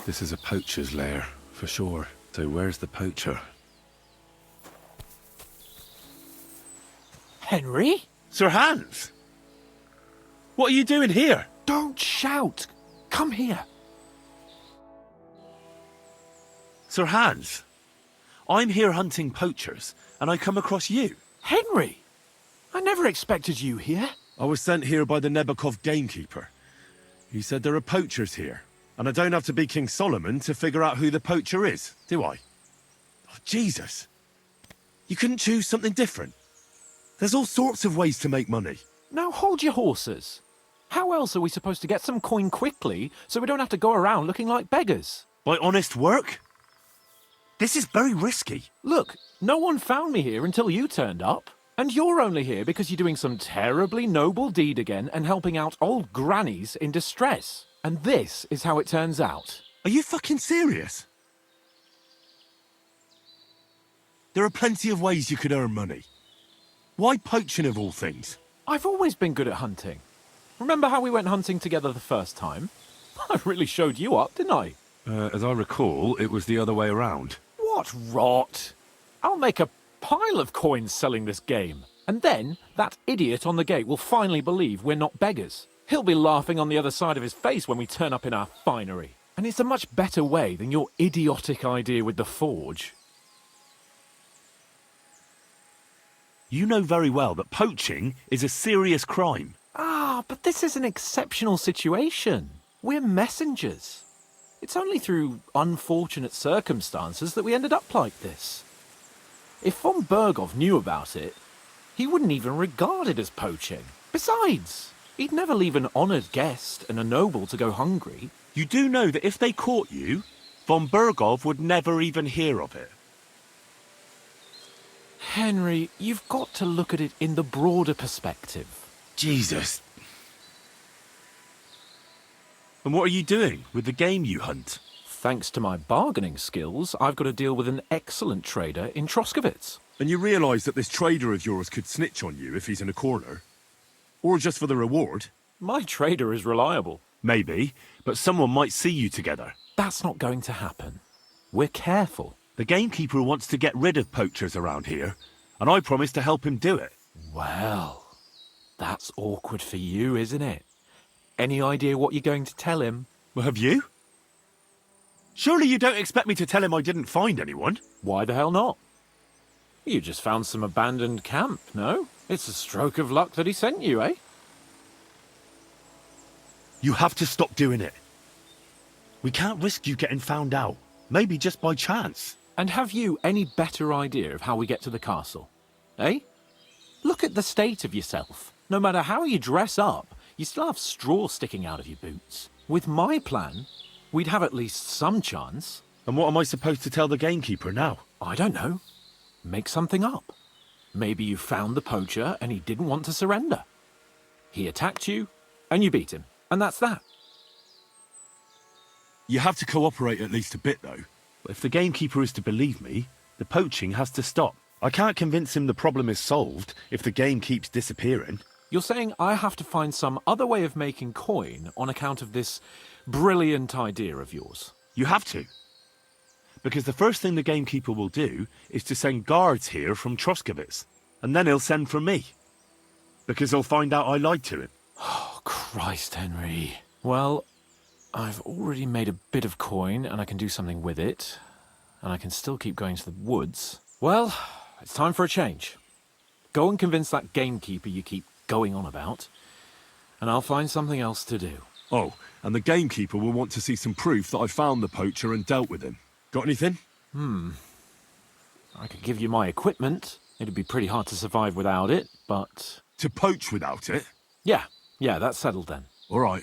This is a poacher's lair, for sure. So where's the poacher? Henry? Sir Hans! What are you doing here? Don't shout! Come here. Sir Hans, I'm here hunting poachers, and I come across you. Henry! I never expected you here. I was sent here by the Nebakov gamekeeper. He said there are poachers here, and I don't have to be King Solomon to figure out who the poacher is, do I? Oh, Jesus! You couldn't choose something different? There's all sorts of ways to make money. Now hold your horses. How else are we supposed to get some coin quickly so we don't have to go around looking like beggars? By honest work? This is very risky. Look, no one found me here until you turned up. And you're only here because you're doing some terribly noble deed again and helping out old grannies in distress. And this is how it turns out. Are you fucking serious? There are plenty of ways you could earn money. Why poaching of all things? I've always been good at hunting. Remember how we went hunting together the first time? I really showed you up, didn't I? As I recall, it was the other way around. What rot! I'll make a pile of coins selling this game. And then that idiot on the gate will finally believe we're not beggars. He'll be laughing on the other side of his face when we turn up in our finery. And it's a much better way than your idiotic idea with the forge. You know very well that poaching is a serious crime. Ah, but this is an exceptional situation. We're messengers. It's only through unfortunate circumstances that we ended up like this. If von Bergov knew about it, he wouldn't even regard it as poaching. Besides, he'd never leave an honoured guest and a noble to go hungry. You do know that if they caught you, von Bergov would never even hear of it. Henry, you've got to look at it in the broader perspective. Jesus. And what are you doing with the game you hunt? Thanks to my bargaining skills, I've got to deal with an excellent trader in Troskovitz. And you realise that this trader of yours could snitch on you if he's in a corner? Or just for the reward? My trader is reliable. Maybe, but someone might see you together. That's not going to happen. We're careful. The gamekeeper wants to get rid of poachers around here, and I promise to help him do it. Well, that's awkward for you, isn't it? Any idea what you're going to tell him? Well, have you? Surely you don't expect me to tell him I didn't find anyone? Why the hell not? You just found some abandoned camp, no? It's a stroke of luck that he sent you, eh? You have to stop doing it. We can't risk you getting found out. Maybe just by chance. And have you any better idea of how we get to the castle? Eh? Look at the state of yourself. No matter how you dress up, you still have straw sticking out of your boots. With my plan, we'd have at least some chance. And what am I supposed to tell the gamekeeper now? I don't know. Make something up. Maybe you found the poacher and he didn't want to surrender. He attacked you, and you beat him. And that's that. You have to cooperate at least a bit, though. But if the gamekeeper is to believe me, the poaching has to stop. I can't convince him the problem is solved if the game keeps disappearing. You're saying I have to find some other way of making coin on account of this brilliant idea of yours? You have to. Because the first thing the gamekeeper will do is to send guards here from Troskovitz. And then he'll send for me. Because he'll find out I lied to him. Oh, Christ, Henry. Well, I've already made a bit of coin and I can do something with it. And I can still keep going to the woods. Well, it's time for a change. Go and convince that gamekeeper you keep going on about. And I'll find something else to do. Oh, and the gamekeeper will want to see some proof that I found the poacher and dealt with him. Got anything? I could give you my equipment. It'd be pretty hard to survive without it, but... To poach without it? Yeah, that's settled then. All right.